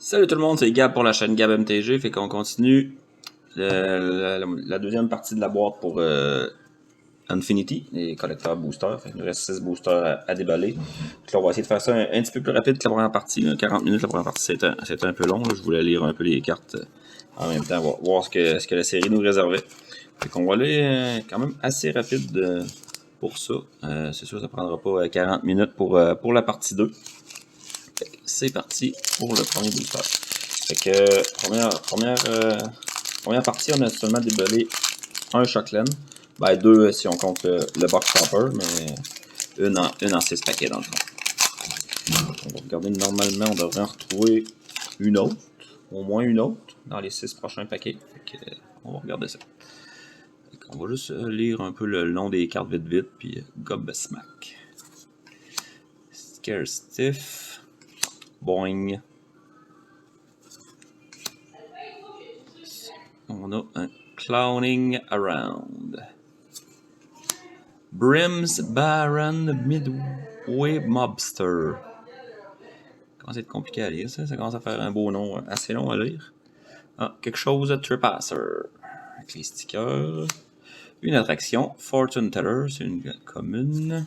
Salut tout le monde, c'est Gab pour la chaîne Gab MTG. Fait qu'on continue la deuxième partie de la boîte pour Infinity, les collecteurs boosters. Fait qu'il nous reste 6 boosters à déballer. Donc là, on va essayer de faire ça un petit peu plus rapide que la première partie. 40 minutes, la première partie, c'était un peu long. Là. Je voulais lire un peu les cartes en même temps, voir ce que la série nous réservait. Fait qu'on va aller quand même assez rapide pour ça. C'est sûr, ça prendra pas 40 minutes pour la partie 2. C'est parti pour le premier booster. Fait que première partie, on a seulement déballé un Shockland. Ben deux si on compte le box topper, mais une en 6 paquets dans le fond. On va regarder normalement, on devrait en retrouver une autre, au moins une autre, dans les 6 prochains paquets. Fait que, on va regarder ça. On va juste lire un peu le long des cartes vite, puis Gobsmack. Scare Stiff. Boing. On a un Clowning Around. Brim's Baron Midway Mobster. Ça commence à être compliqué à lire, ça. Ça commence à faire un beau nom assez long à lire. Ah, quelque chose de Trespasser. Avec les stickers. Une attraction. Fortune Teller, c'est une commune.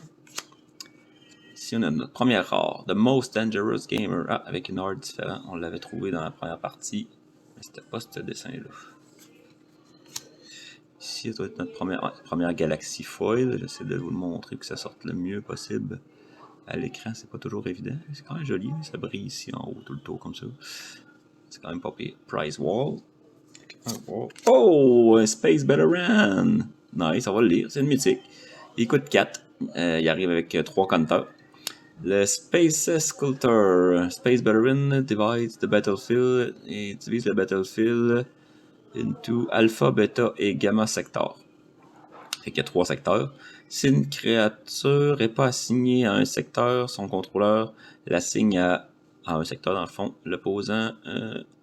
Ici, on a notre première rare. The Most Dangerous Gamer. Ah, avec une art différente. On l'avait trouvé dans la première partie. Mais c'était pas ce dessin-là. Ici, ça doit être notre première Galaxy Foil. J'essaie de vous le montrer que ça sorte le mieux possible à l'écran. C'est pas toujours évident. C'est quand même joli. Ça brille ici en haut tout le tour comme ça. C'est quand même pas pire. Prize Wall. Oh! Un Space Veteran! Nice, on va le lire. C'est une mythique. Il coûte 4. Il arrive avec 3 compteurs. Le Space Sculptor. Space Veteran divides the battlefield. Et divise le battlefield into Alpha, Beta et Gamma secteurs. Fait qu'il y a 3 secteurs. Si une créature n'est pas assignée à un secteur, son contrôleur l'assigne à un secteur dans le fond. L'opposant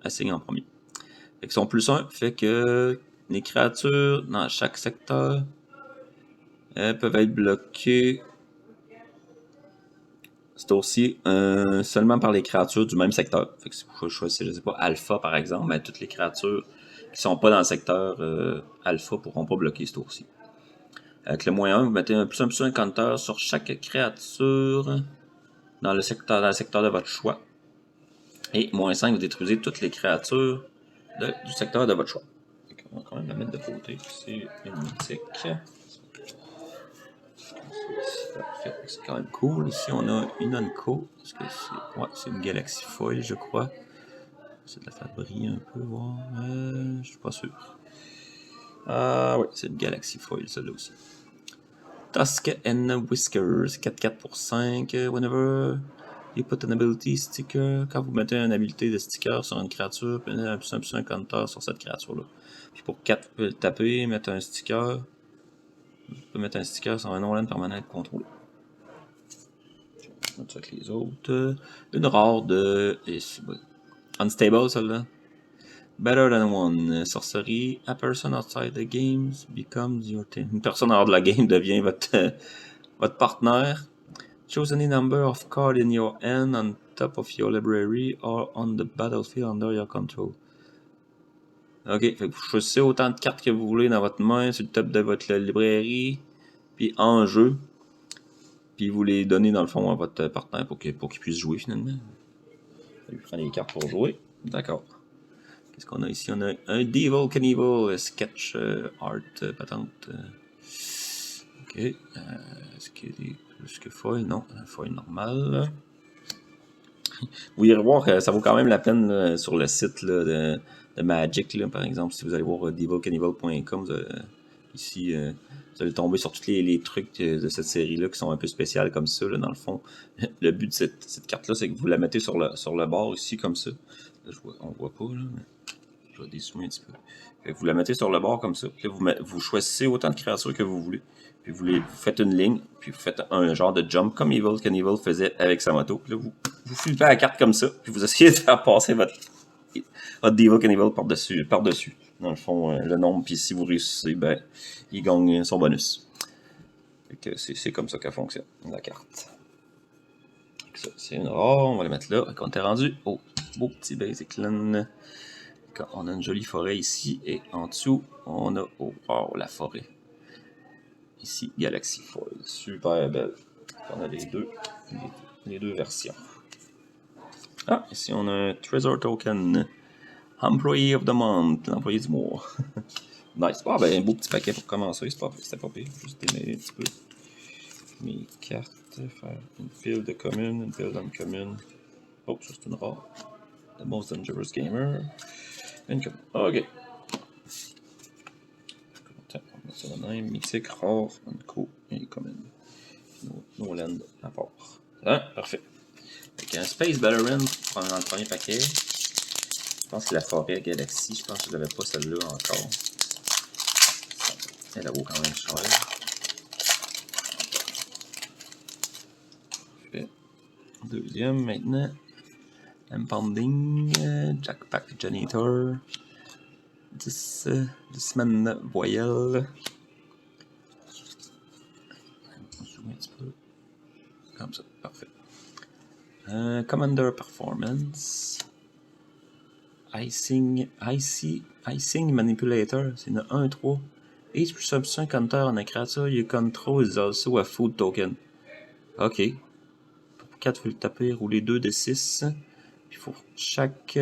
assigne en premier. Fait que son plus 1 fait que les créatures dans chaque secteur peuvent être bloquées. C'est aussi seulement par les créatures du même secteur. Fait que si vous choisissez, je sais pas, Alpha par exemple, mais toutes les créatures qui sont pas dans le secteur Alpha pourront pas bloquer ce tour-ci. Avec le moins 1, vous mettez un plus 1 compteur sur chaque créature dans le secteur de votre choix. Et moins 5, vous détruisez toutes les créatures du secteur de votre choix. On va quand même la mettre de côté. C'est une mythique. C'est quand même cool. Ici, on a une Unco. C'est une Galaxy Foil, je crois. C'est de la faire briller un peu, voir. Je suis pas sûr. Ah oui, c'est une Galaxy Foil, celle-là aussi. Tusk and Whiskers, 4-4 pour 5. Whenever you put an ability sticker, quand vous mettez une habilité de sticker sur une créature, puis un plus un compteur sur cette créature-là. Puis pour 4, vous pouvez le taper, mettre un sticker. Vous pouvez mettre un sticker sur un non-land permanent contrôlé. Je vais mettre ça avec les autres. Une rare de. Unstable, celle-là. Better than one. Sorcery. A person outside the game becomes your team. Une personne hors de la game devient votre partenaire. Choose any number of cards in your hand on top of your library or on the battlefield under your control. Ok, fait que vous choisissez autant de cartes que vous voulez dans votre main sur le top de votre librairie, puis en jeu, puis vous les donnez dans le fond à votre partenaire pour qu'il puisse jouer finalement. Ça lui prend les cartes pour jouer. D'accord. Qu'est-ce qu'on a ici? On a un Devil Knievel sketch art patente. Ok. Est-ce qu'il est plus que foil? Non, un foil normal. Vous irez voir, ça vaut quand même la peine là, sur le site là, de Magic, là, par exemple. Si vous allez voir devilknievel.com, ici, vous allez tomber sur tous les trucs de cette série-là qui sont un peu spéciales comme ça, là, dans le fond. Le but de cette carte-là, c'est que vous la mettez sur le bord ici, comme ça. Là, on voit pas, là, mais je vais dézoomer un petit peu. Fait que vous la mettez sur le bord comme ça. Puis là, vous choisissez autant de créatures que vous voulez. Puis vous faites une ligne, puis vous faites un genre de jump comme Evil Knievel faisait avec sa moto. Puis là, vous flippez la carte comme ça, puis vous essayez de faire passer votre Devil Knievel par-dessus. Dans le fond, le nombre, puis si vous réussissez, ben, il gagne son bonus. Fait que c'est comme ça qu'elle fonctionne, la carte. Ça, c'est une rare, on va la mettre là. Quand t'es rendu au beau petit Basic Land. On a une jolie forêt ici et en dessous, on a la forêt. Ici, Galaxy Foil. Super belle. On a les deux versions. Ah, ici on a un Treasure Token. Employee of the Month, l'employé du mois. Nice. Ah, ben un beau petit paquet pour commencer. C'était pas pire. Juste démêler un petit peu mes cartes. Faire une pile de communes, une pile d'uncommune. Oh, ça c'est une rare. The Most Dangerous Gamer. Une commune. Ok. On met ça de même. Mythique, rare, unco et commune. No land à part. Hein? Parfait. Avec un Space Battalion dans le premier paquet. Je pense que la forêt Galaxy, je pense que je l'avais pas celle-là encore. Elle vaut quand même cher. Parfait. Deuxième maintenant. Impounding, Jackpack Janitor. 10 man voyelles. On zoome un petit peu. Comme ça, parfait. Commander Performance. Icing Manipulator. C'est une 1-3. Each plus counter on a creature you control is also a food token. Ok. Pour 4, il faut le taper, rouler 2 de 6. Puis pour chaque.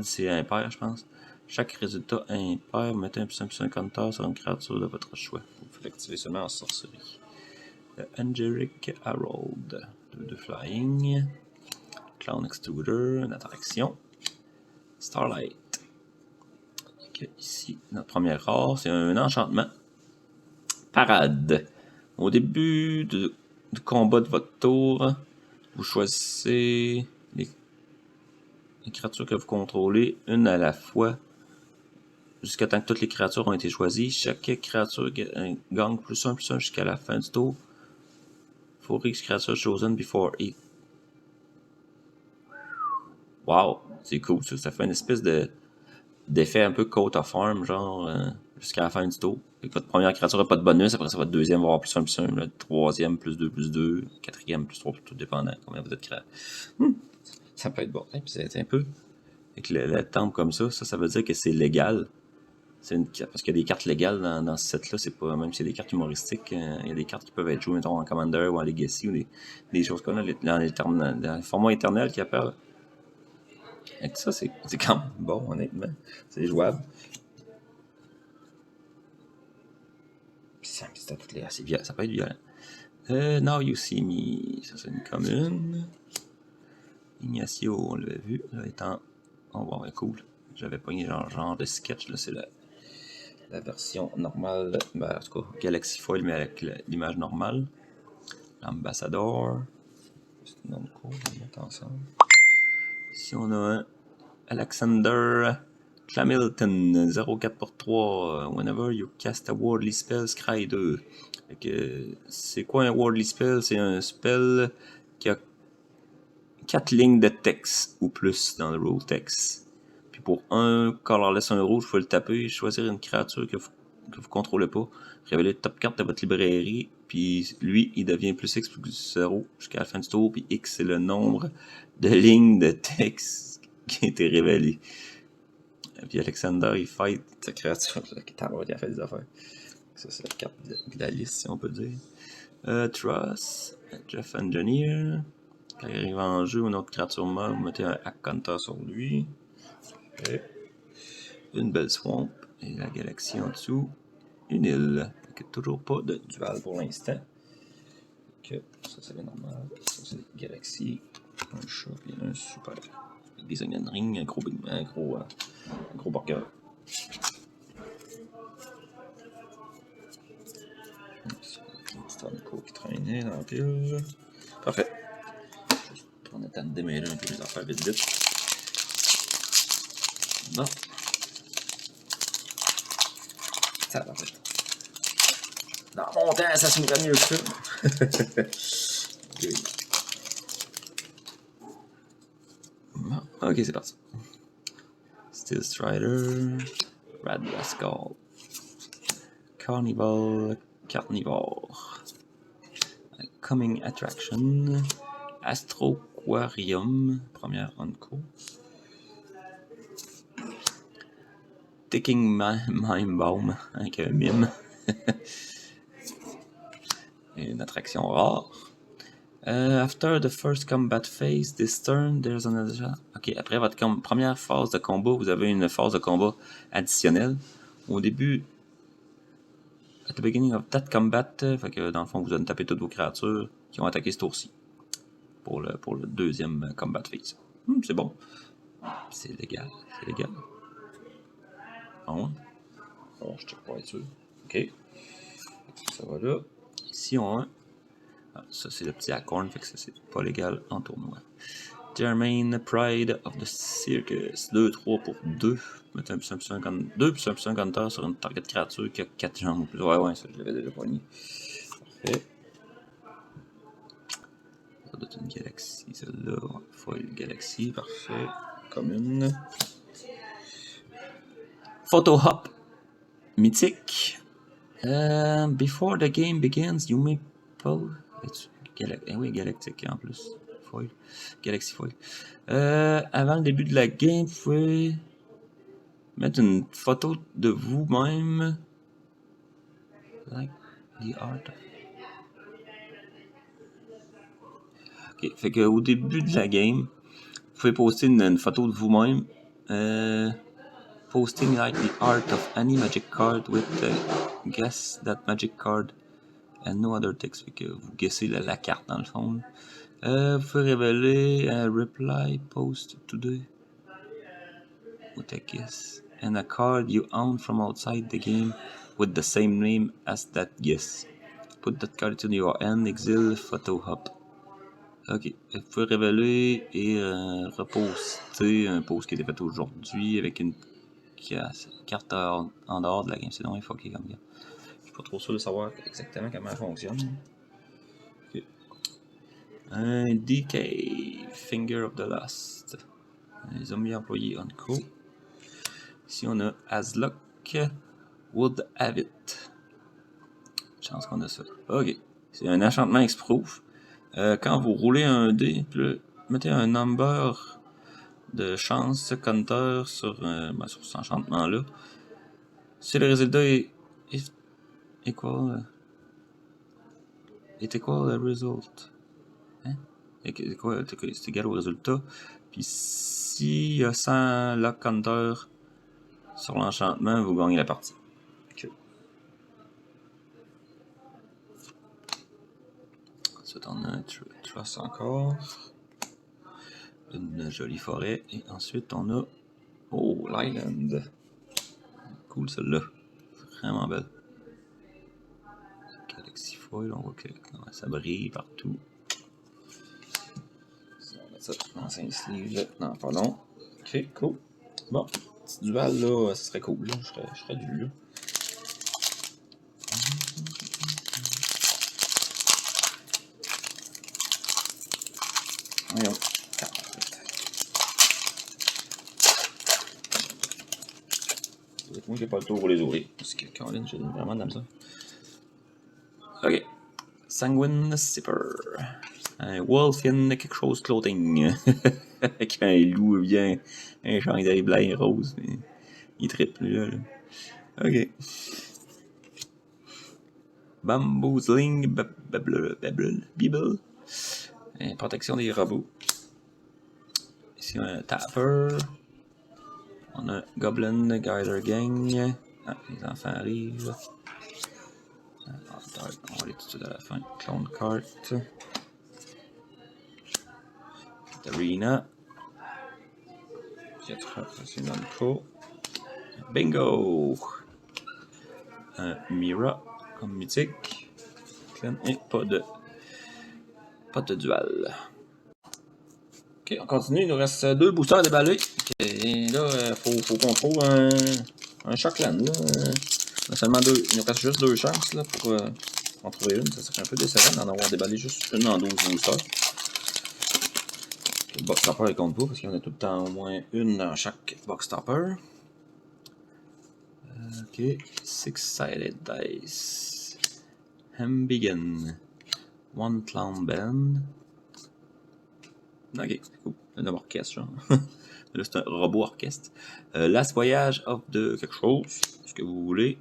C'est impair, je pense. Chaque résultat impair, mettez un +1/+1 counter sur une créature de votre choix. Vous pouvez l'activer seulement en sorcerie. Angelic Harold. 2 flying. Clown Extruder, une attraction. Starlight. Okay, ici, notre première rare, c'est un enchantement. Parade. Au début du combat de votre tour, vous choisissez les créatures que vous contrôlez, une à la fois, jusqu'à temps que toutes les créatures ont été choisies. Chaque créature gagne +1/+1 jusqu'à la fin du tour. For each creature chosen before it. Wow, c'est cool ça. Ça fait une espèce d'effet un peu coat of arm, genre jusqu'à la fin du tour. Et votre première créature n'a pas de bonus, après ça, votre deuxième va avoir +1/+1, le troisième +2/+2, quatrième +3, tout dépendant combien vous êtes créé. Ça peut être bon. Et puis c'est un peu. Avec le temple comme ça veut dire que c'est légal. Parce qu'il y a des cartes légales dans ce set-là, c'est pas, même si c'est des cartes humoristiques, il y a des cartes qui peuvent être jouées, mettons, en Commander ou en Legacy, ou des choses comme ça, dans le format éternel qui appelle. Et ça, c'est quand même bon, honnêtement. C'est jouable. Puis ça peut être violent. Now You See Me, ça c'est une commune. Ignacio, on l'avait vu, là étant. On va voir, cool. J'avais pogné genre de sketch, là, c'est la version normale, en tout cas Galaxy Foil, mais avec l'image normale. L'ambassadeur. C'est une autre code, on va mettre ensemble. Ici on a un Alexander Clamilton, 0,4 pour 3. Whenever you cast a Worldly Spell, scry 2. C'est quoi un Worldly Spell? C'est un spell qui a 4 lignes de texte ou plus dans le rule text. Puis pour un colorless, un rouge, il faut le taper, choisir une créature que vous contrôlez pas, révéler le top carte de votre librairie, puis lui, il devient +X + 0 jusqu'à la fin du tour, puis X, c'est le nombre de lignes de texte qui a été révélé. Puis Alexander, il fight sa créature, il a fait des affaires. Ça, c'est la carte de la liste, si on peut dire. Truss, Jeff Engineer. Quand il arrive en jeu, une autre créature mob, vous mettez un Hack Counter sur lui. Et une belle swamp. Et la galaxie en dessous. Une île. Toujours pas de dual pour l'instant. Ça, c'est les normales. Ça, c'est les galaxies. Un chat et un super. Avec des onion rings, un gros burger. C'est un coup qui traînait dans la pile. Parfait. Juste prendre le temps de démêler un peu les affaires vite. Bon. Ça va être. Dans mon temps, ça s'ouvrait mieux que ça. Bon. Ok, c'est parti. Steel Strider. Rad Rascal. Carnivore. Coming Attraction. Astro Aquarium, première Onco. Ticking Mime Bomb avec un mime. Une attraction rare. After the first combat phase, this turn, there's an additional... Ok, après votre première phase de combat, vous avez une phase de combat additionnelle. Au début, at the beginning of that combat, fait que dans le fond, vous allez taper toutes vos créatures qui ont attaqué ce tour-ci. Pour le deuxième combat phase. C'est bon. C'est légal. C'est légal. Bon. Alors, je check pas être sûr. Ok. Ça va là. Ici, on a... Ah, ça, c'est le petit acorn, fait que ça, c'est pas légal en tournoi. Jermaine Pride of the Circus. 2-3 pour 2. Mettez un plus 2 plus un plus 50 sur une target créature qui a 4 jambes ou plus. Ouais, ça, je l'avais déjà pogné. Parfait. Ça doit être une galaxie, celle-là. Foil Galaxy, parfait. Commune. Photo Hop. Mythique. Before the game begins, you may pull... oui, galactique en plus. Foil. Galaxy Foil. Avant le début de la game, vous pouvez mettre une photo de vous-même. Like the art. Ok, fait qu'au début de la game, vous pouvez poster une photo de vous-même. Posting like the art of any magic card with guess that magic card and no other text. Fait que vous guessez la carte dans le fond. Vous pouvez révéler un reply post today with a guess and a card you own from outside the game with the same name as that guess. Put that card to your hand, exile, photo hop. Ok, vous pouvez révéler et reposter un post qui a été fait aujourd'hui avec une carte en dehors de la game. C'est donc fucké comme ça. Je suis pas trop sûr de savoir exactement comment elle fonctionne. Ok. Un DK, Finger of the Last. Les zombies employés on co. Ici on a Aslock, Would Have It. Chance qu'on a ça. Ok. C'est un enchantement X-Proof. Quand vous roulez un dé, mettez un number de chance counter sur cet enchantement-là. Si le résultat est equal result. Hein? C'est égal au résultat. Puis s'il y a 100 lock counter sur l'enchantement, vous gagnez la partie. Okay. Ensuite, on a un Trust encore. Une jolie forêt. Et ensuite, on a... Oh, l'Island. Cool, celle-là. Vraiment belle. Galaxy Foil, on voit que ça brille partout. On va mettre ça dans 5 sleeves, là. Non, pas long. Ok, cool. Bon, petit dual, là, ça serait cool. Là. Je serais dû, là. Voyons. Moi, j'ai pas le tour pour les ouvrir. Parce que, Caroline, j'ai vraiment de la misère. Ok. Sanguine Sipper. Un wolf in quelque chose clothing. Avec un loup bien. Un chandail blanc et rose. Mais il trippe, là. Ok. Bamboozling Bibble. Protection des robots. Ici, on a un Tapper. On a Goblin Guider Gang. Ah, les enfants arrivent. On va aller tout de suite à la fin. Clone Cart. Arena. C'est une Onco. Bingo! Un Mira comme mythique. Et pas de dual. Ok, on continue. Il nous reste 2 boosters à déballer. Et là, faut qu'on trouve un Shockland. Il nous reste juste 2 chances là, pour en trouver une. Ça serait un peu décevant d'en avoir déballé juste une en 12 boosters. Le box topper ne compte pas parce qu'il y en a tout le temps au moins une dans chaque box topper. Ok, 6-sided dice. Hembigan. One Clown Band. Ok, c'est cool. Un homme orchestre, genre. Là, c'est un robot orchestre. Last Voyage of the quelque chose, ce que vous voulez.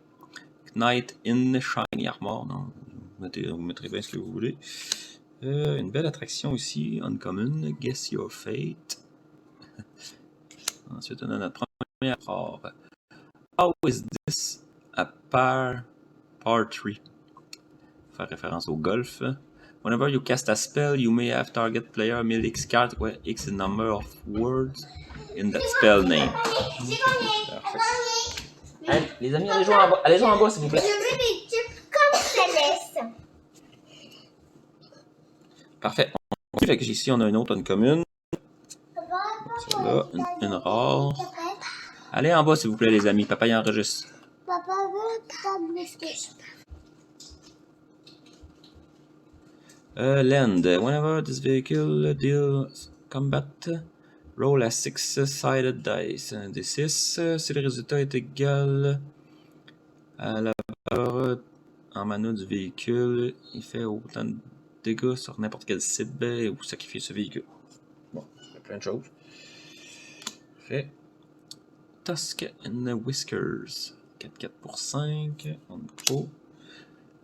Knight in Shiny Armor, non. Vous mettrez bien ce que vous voulez. Une belle attraction ici, Uncommon, Guess Your Fate. Ensuite, on a notre premier rapport. How is this a par 3? Faire référence au golf. Whenever you cast a spell, you may have target player mill X card where X is the number of words in that spell name. Allez, les amis, allez jouer en bas, s'il vous plaît. Je veux des tubes comme Céleste. Parfait. Fait que ici, on a une autre commune. Là, une rare. Allez en bas, s'il vous plaît, les amis. Papa, il enregistre. Papa veut t'amuser. Land. Whenever this vehicle deals combat, roll a 6-sided dice. Des 6, si le résultat est égal à la valeur en mana du véhicule, il fait autant de dégâts sur n'importe quelle cible et vous sacrifiez ce véhicule. Bon, il y a plein de choses. Fait. Tusk and Whiskers. 4-4 pour 5. On pro.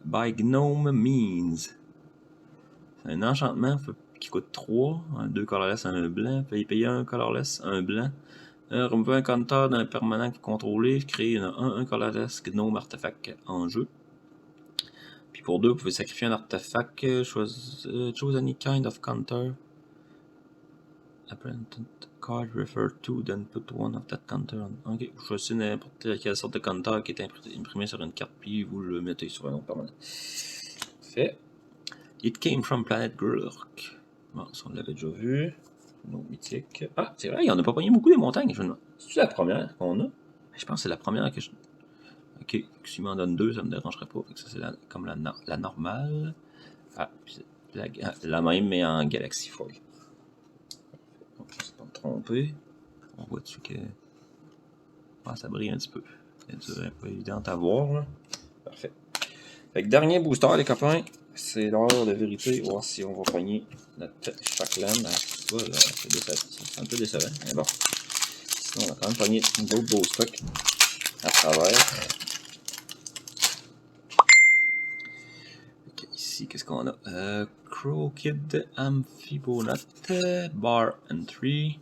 By Gnome Means. C'est un enchantement qui coûte 3. 2 colorless, un blanc. Vous payer un colorless, un blanc. Remouvez un compteur d'un permanent que vous contrôlez. Créez un colorless Gnome artefact en jeu. Puis pour 2, vous pouvez sacrifier un artefact. Choose any kind of counter. Apparent card referred to, then put one of that counter on. Ok, vous choisissez n'importe quelle sorte de counter qui est imprimé sur une carte, puis vous le mettez sur un autre permanent. Fait. It came from Planet Gurk. Bon, ça on l'avait déjà vu. Nos mythiques. Ah, c'est vrai, il en a pas pogné beaucoup des montagnes. C'est la première qu'on a. Je pense que c'est la première que je. Ok, s'il m'en donne 2, ça me dérangerait pas. Fait que ça, c'est comme la normale. Ah, puis la même, mais en Galaxy Foil. On ne s'est pas trompé. On voit dessus que. Ah, ça brille un petit peu. C'est pas évident à voir. Là. Parfait. Fait que dernier booster, les copains. C'est l'heure de vérité. Voir si on va pogner notre Shockland. C'est un peu décevant. Mais bon. Sinon, on va quand même pogner d'autres beaux stocks à travers. Okay, ici, qu'est-ce qu'on a? Crooked Amphibonaut. Bar and 3.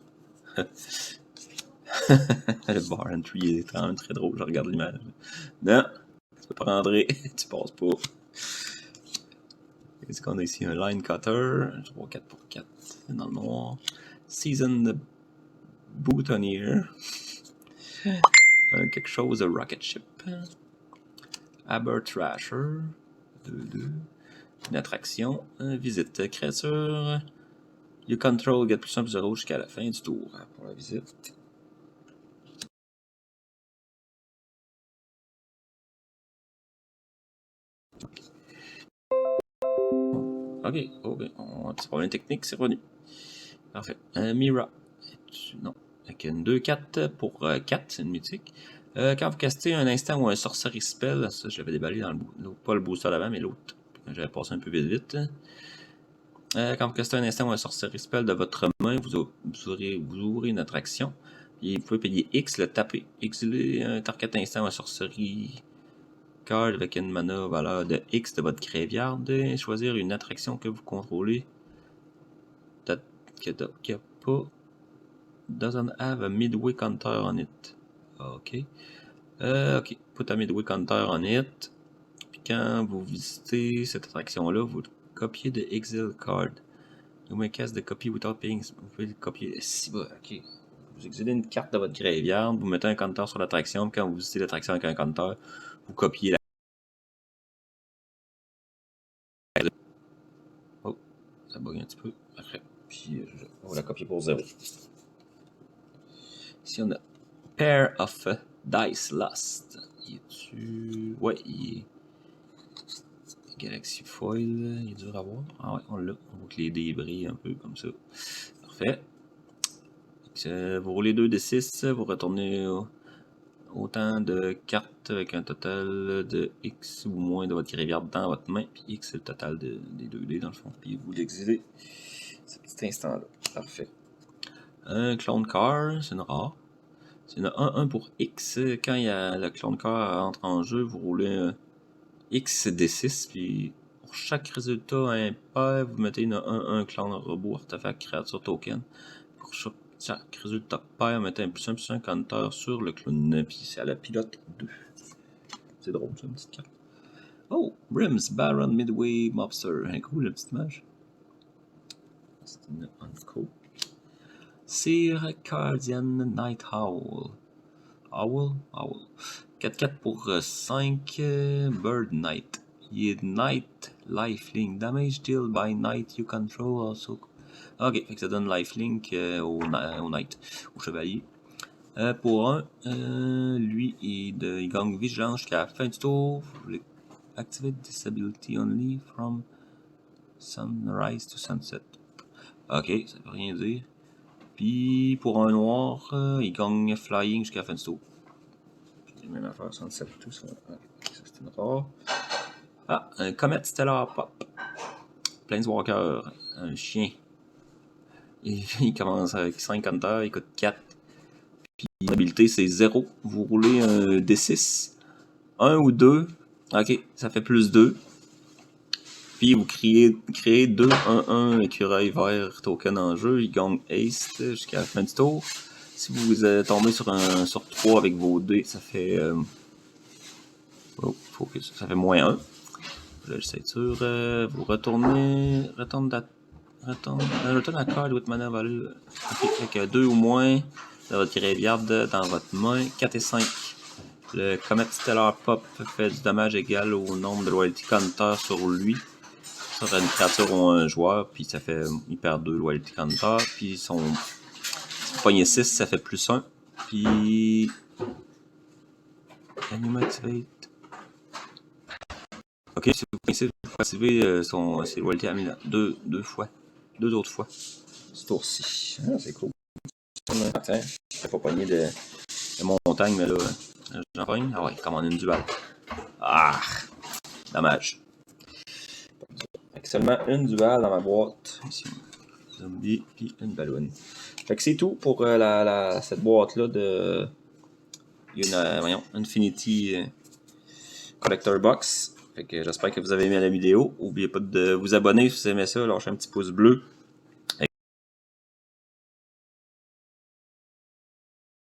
Le bar and tree est quand même très drôle, je regarde l'image. Non, tu peux pas rentrer, tu passes pas. Qu'est-ce qu'on a ici? Un line cutter, 3, 4 pour 4 dans le noir. Seasoned Boutonnier. Quelque chose de Rocket Ship. Aber Trasher. 2-2. Une attraction. Visite créature. You control get plus 1 plus 0 jusqu'à la fin du tour pour la visite. Ok, okay. Un petit problème technique, c'est revenu. Parfait. Mira. Non. Avec une 2-4 pour 4, c'est une mythique. Quand vous castez un instant ou un sorcery spell, ça je l'avais déballé dans pas le booster d'avant, mais l'autre. J'avais passé un peu vite. Quand vous castez un instant ou un sorcery spell de votre main, vous ouvrez une attraction. Et vous pouvez payer X, le taper. Exiler un target instant ou un sorcery card avec une mana valeur de X de votre graveyard. Et choisir une attraction que vous contrôlez. Qui a pas. Doesn't have a midway counter on it. Ok. Ok. Put a midway counter on it. Puis quand vous visitez cette attraction-là, vous copiez de Exile Card. You may cast the copy without paying. Vous pouvez le copier. Si bas, ok. Vous exilez une carte de votre graveyard, vous mettez un counter sur l'attraction, puis quand vous visitez l'attraction avec un counter, vous copiez la. Oh, ça bug un petit peu. Après. Puis on va la copier pour 0. Ici on a Pair of Dice Lost. Il est-tu. Ouais, il est. Galaxy Foil, il est dur à voir. Ah ouais, on l'a. On voit que les dés brillent un peu comme ça. Parfait. Vous roulez 2d6, vous retournez autant de cartes avec un total de X ou moins de votre graveyard dans votre main. Puis X c'est le total des 2D dans le fond. Puis vous l'exilez ce petit instant-là. Parfait. Un clone car, c'est une rare. C'est une 1-1 pour X. Quand il y a le clone car entre en jeu, vous roulez X D6, puis pour chaque résultat impair, vous mettez une 1-1 clone robot, artefact, créature, token. Pour chaque résultat pair, mettez un +1/+1 counter sur le clone, puis c'est à la pilote 2. C'est drôle, ça, une petite carte. Oh, Brims, Baron, Midway, Mobster. Un cool, la petite image. C'est une uncool. Sir Cardian Night Owl. Owl? 4-4 pour 5. Bird Knight. Il est Night Lifelink. Damage dealt by Knight you control also. Ok, fait que ça donne Lifelink au Knight, au chevalier. Pour 1, lui, il gagne vigilance jusqu'à la fin du tour. Vous voulez activate disability only from sunrise to sunset. Ok, ça veut rien dire. Puis pour un noir, il gagne flying jusqu'à la fin du tour. J'ai même affaire, sunset tout ça. Okay, ça c'est une rare. Ah, un Comet Stellar Pop. Planeswalker, un chien. Il commence avec 5 counters, il coûte 4. Puis l'habilité c'est 0. Vous roulez un D6. 1 ou 2. Ok, ça fait plus 2. Puis vous créez 2 1-1 écureuil vert token en jeu. Il gagne haste jusqu'à la fin du tour. Si vous tombez sur 3 avec vos dés, ça fait. Focus. Ça fait -1. Là, je suis sûr. Vous retournez. Return a card with mana value. Ok, avec 2 ou moins de votre graveyard dans votre main. 4 et 5. Le Comet Stellar Pop fait du dommage égal au nombre de loyalty counter sur lui. Sur une créature ou un joueur, puis ça fait. Il perd 2 loyalty counter. Puis son. Poignet 6, ça fait +1. Puis. Animativate. Ok, si vous pouvez activer ses loyalty à 2 fois. 2 autres fois. Ce tour-ci. Ah, c'est cool. Tiens, je n'ai pas pogné de montagne, mais là, j'en pogne. Ah ouais, commande une dual. Ah, dommage. Avec seulement une dual dans ma boîte. Ici, zombie, puis une ballon. Fait que c'est tout pour cette boîte-là de. Il y a une Infinity Collector Box. Fait que j'espère que vous avez aimé la vidéo. N'oubliez pas de vous abonner si vous aimez ça, lâchez un petit pouce bleu.